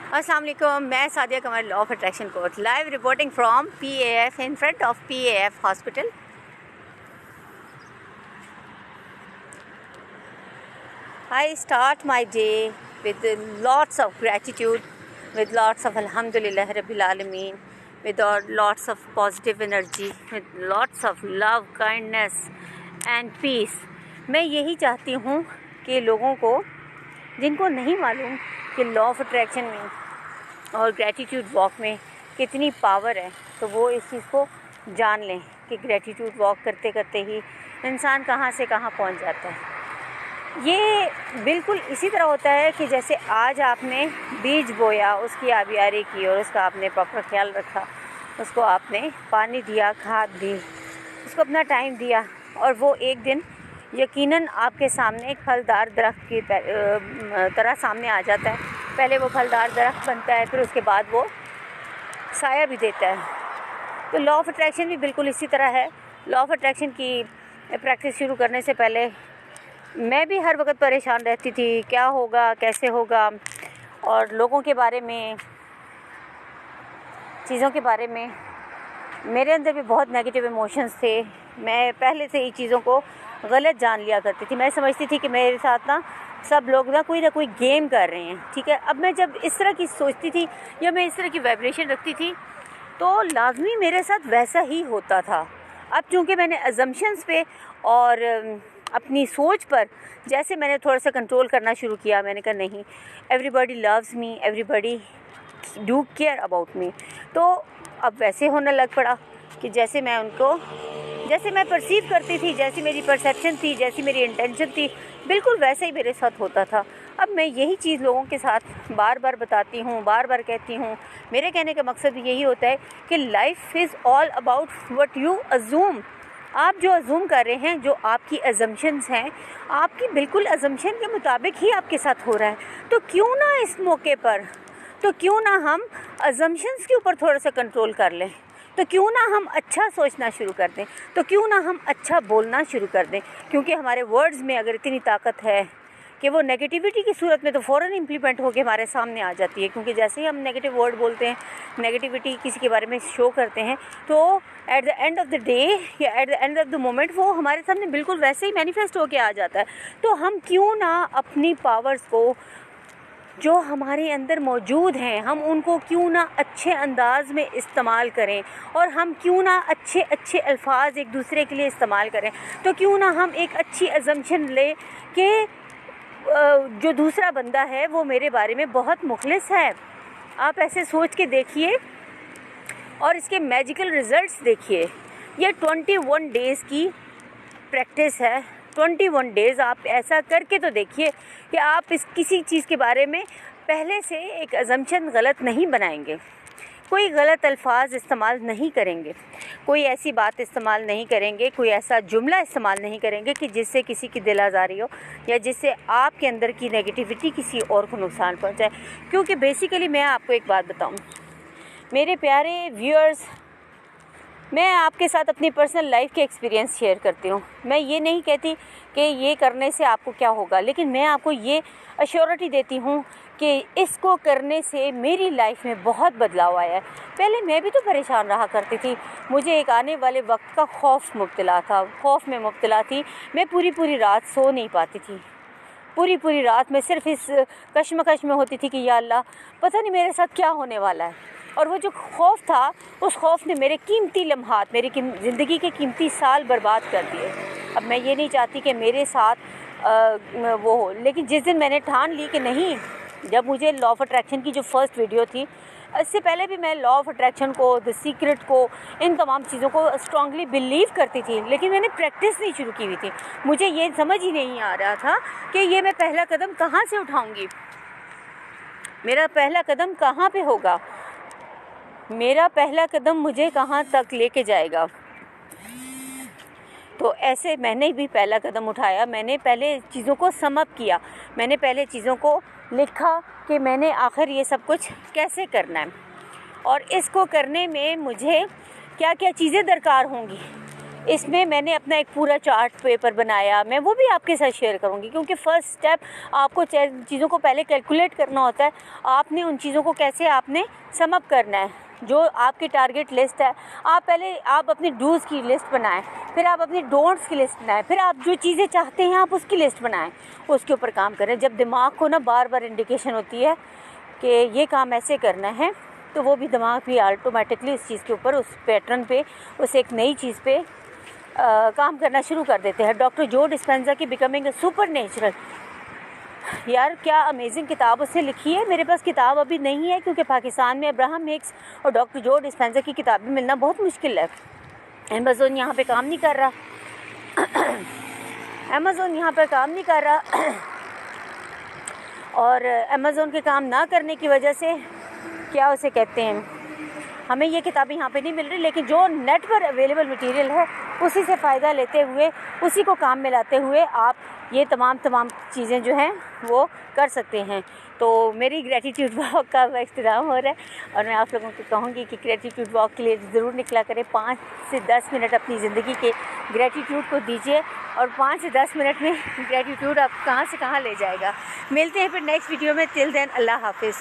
अस्सलाम वालेकुम, मैं Sadia Qamar, law of attraction coach, live reporting from PAF in front of PAF hospital. I start my day with lots of gratitude, with lots of Alhamdulillah Rabbil Alameen, with lots of positive energy, with lots of love, kindness and peace। मैं यही चाहती हूँ कि लोगों को जिनको नहीं मालूम कि लॉ ऑफ अट्रैक्शन में और ग्रैटिट्यूड वॉक में कितनी पावर है, तो वो इस चीज़ को जान लें कि ग्रैटिट्यूड वॉक करते करते ही इंसान कहाँ से कहाँ पहुँच जाता है। ये बिल्कुल इसी तरह होता है कि जैसे आज आपने बीज बोया, उसकी आबियारी की और उसका आपने प्रॉपर ख्याल रखा, उसको आपने पानी दिया, खाद दी, उसको अपना टाइम दिया और वो एक दिन यकीनन आपके सामने एक फलदार दरख्त की तरह सामने आ जाता है। पहले वो फलदार दरख्त बनता है, फिर उसके बाद वो साया भी देता है। तो लॉ ऑफ अट्रैक्शन भी बिल्कुल इसी तरह है। लॉ ऑफ अट्रैक्शन की प्रैक्टिस शुरू करने से पहले मैं भी हर वक्त परेशान रहती थी, क्या होगा, कैसे होगा, और लोगों के बारे में, चीज़ों के बारे में मेरे अंदर भी बहुत नेगेटिव इमोशंस थे। मैं पहले से ही चीज़ों को गलत जान लिया करती थी। मैं समझती थी कि मेरे साथ ना सब लोग ना कोई गेम कर रहे हैं, ठीक है। अब मैं जब इस तरह की सोचती थी या मैं इस तरह की वाइब्रेशन रखती थी तो लाजमी मेरे साथ वैसा ही होता था। अब चूँकि मैंने अजम्पशंस पे और अपनी सोच पर जैसे मैंने थोड़ा सा कंट्रोल करना शुरू किया, मैंने कहा नहीं, everybody loves me, everybody do care about me. तो अब वैसे होने लग पड़ा कि जैसे मैं परसीव करती थी, जैसी मेरी परसेप्शन थी, जैसी मेरी इंटेंशन थी, बिल्कुल वैसे ही मेरे साथ होता था। अब मैं यही चीज़ लोगों के साथ बार बार बताती हूँ, बार बार कहती हूँ। मेरे कहने का मकसद यही होता है कि life is all about what you assume. आप जो अज्यूम कर रहे हैं, जो आपकी अजम्पशंस हैं, आपकी बिल्कुल अजम्पशन के मुताबिक ही आपके साथ हो रहा है। तो क्यों ना इस मौके पर, तो क्यों ना हम अजम्पशंस के ऊपर थोड़ा सा कंट्रोल कर लें, तो क्यों ना हम अच्छा सोचना शुरू कर दें, तो क्यों ना हम अच्छा बोलना शुरू कर दें। क्योंकि हमारे वर्ड्स में अगर इतनी ताकत है कि वो नेगेटिविटी की सूरत में तो फ़ौरन इम्प्लीमेंट होकर हमारे सामने आ जाती है। क्योंकि जैसे ही हम नेगेटिव वर्ड बोलते हैं, नेगेटिविटी किसी के बारे में शो करते हैं, तो at the end of the day या at the end of the moment वो हमारे सामने बिल्कुल वैसे ही मैनिफेस्ट होकर आ जाता है। तो हम क्यों ना अपनी पावर्स को जो हमारे अंदर मौजूद हैं, हम उनको क्यों ना अच्छे अंदाज में इस्तेमाल करें, और हम क्यों ना अच्छे अच्छे अल्फाज एक दूसरे के लिए इस्तेमाल करें। तो क्यों ना हम एक अच्छी अजम्पशन ले कि जो दूसरा बंदा है वो मेरे बारे में बहुत मुखलिस है। आप ऐसे सोच के देखिए और इसके मैजिकल रिज़ल्ट्स देखिए। ये 21 डेज़ की प्रैक्टिस है। 21 डेज़ आप ऐसा करके तो देखिए कि आप इस किसी चीज़ के बारे में पहले से एक अजम्पशन गलत नहीं बनाएंगे, कोई गलत अल्फाज इस्तेमाल नहीं करेंगे, कोई ऐसी बात इस्तेमाल नहीं करेंगे, कोई ऐसा जुमला इस्तेमाल नहीं करेंगे कि जिससे किसी की दिल आज़ारी हो या जिससे आपके अंदर की नेगेटिविटी किसी और को नुकसान पहुंचाए। क्योंकि बेसिकली मैं आपको एक बात बताऊं, मेरे प्यारे व्यूअर्स, मैं आपके साथ अपनी पर्सनल लाइफ के एक्सपीरियंस शेयर करती हूँ। मैं ये नहीं कहती कि ये करने से आपको क्या होगा, लेकिन मैं आपको ये अश्योरिटी देती हूँ कि इसको करने से मेरी लाइफ में बहुत बदलाव आया है। पहले मैं भी तो परेशान रहा करती थी, मुझे एक आने वाले वक्त का खौफ में मुब्तला थी। मैं पूरी रात सो नहीं पाती थी, पूरी रात मैं सिर्फ इस कश्मकश में होती थी कि या अल्लाह, पता नहीं मेरे साथ क्या होने वाला है। और वो जो खौफ था, उस खौफ ने मेरे कीमती लम्हात, मेरी ज़िंदगी के कीमती साल बर्बाद कर दिए। अब मैं ये नहीं चाहती कि मेरे साथ वो हो, लेकिन जिस दिन मैंने ठान ली कि नहीं, जब मुझे लॉ ऑफ अट्रैक्शन की जो फर्स्ट वीडियो थी, इससे पहले भी मैं लॉ ऑफ अट्रैक्शन को, द सीक्रेट को, इन तमाम चीज़ों को स्ट्रांगली बिलीव करती थी, लेकिन मैंने प्रैक्टिस नहीं शुरू की हुई थी। मुझे ये समझ ही नहीं आ रहा था कि ये मैं पहला कदम कहाँ से उठाऊँगी, मेरा पहला कदम कहाँ पर होगा, मेरा पहला कदम मुझे कहाँ तक लेके जाएगा। तो ऐसे मैंने भी पहला कदम उठाया। मैंने पहले चीज़ों को सम अप किया, मैंने पहले चीज़ों को लिखा कि मैंने आखिर ये सब कुछ कैसे करना है और इसको करने में मुझे क्या क्या चीज़ें दरकार होंगी। इसमें मैंने अपना एक पूरा चार्ट पेपर बनाया, मैं वो भी आपके साथ शेयर करूँगी, क्योंकि फ़र्स्ट स्टेप आपको चीज़ों को पहले कैलकुलेट करना होता है। आपने उन चीज़ों को कैसे आपने सम अप करना है, जो आपकी टारगेट लिस्ट है, आप अपनी डूज़ की लिस्ट बनाएं, फिर आप अपनी डोंट्स की लिस्ट बनाएं, फिर आप जो चीज़ें चाहते हैं आप उसकी लिस्ट बनाएं, उसके ऊपर काम करें। जब दिमाग को ना बार बार इंडिकेशन होती है कि ये काम ऐसे करना है, तो वो भी दिमाग भी ऑटोमेटिकली उस चीज़ के ऊपर, उस पैटर्न पे, उस एक नई चीज़ पे काम करना शुरू कर देते हैं। डॉक्टर जो डिस्पेंजा की बिकमिंग ए सुपरनेचुरल, यार क्या अमेजिंग किताब उसने लिखी है। मेरे पास किताब अभी नहीं है, क्योंकि पाकिस्तान में अब्राहम हिक्स और डॉक्टर जो डिस्पेंजा की किताबें मिलना बहुत मुश्किल है। अमेज़ोन यहाँ पे काम नहीं कर रहा अमेज़ोन यहाँ पर काम नहीं कर रहा और अमेज़ोन के काम ना करने की वजह से क्या उसे कहते हैं, हमें ये किताबें यहाँ पे नहीं मिल रही। लेकिन जो नेट पर अवेलेबल मटेरियल है उसी से फ़ायदा लेते हुए, उसी को काम में लाते हुए आप ये तमाम चीज़ें जो हैं वो कर सकते हैं। तो मेरी ग्रेटिट्यूड वॉक का इख्तिताम हो रहा है और मैं आप लोगों को कहूँगी कि ग्रेटिट्यूड वॉक के लिए ज़रूर निकला करें। 5 से 10 मिनट अपनी ज़िंदगी के ग्रेटिट्यूड को दीजिए और 5 से 10 मिनट में ग्रेटिट्यूड आप कहाँ से कहाँ ले जाएगा। मिलते हैं फिर नेक्स्ट वीडियो में। टिल देन अल्लाह हाफिज़।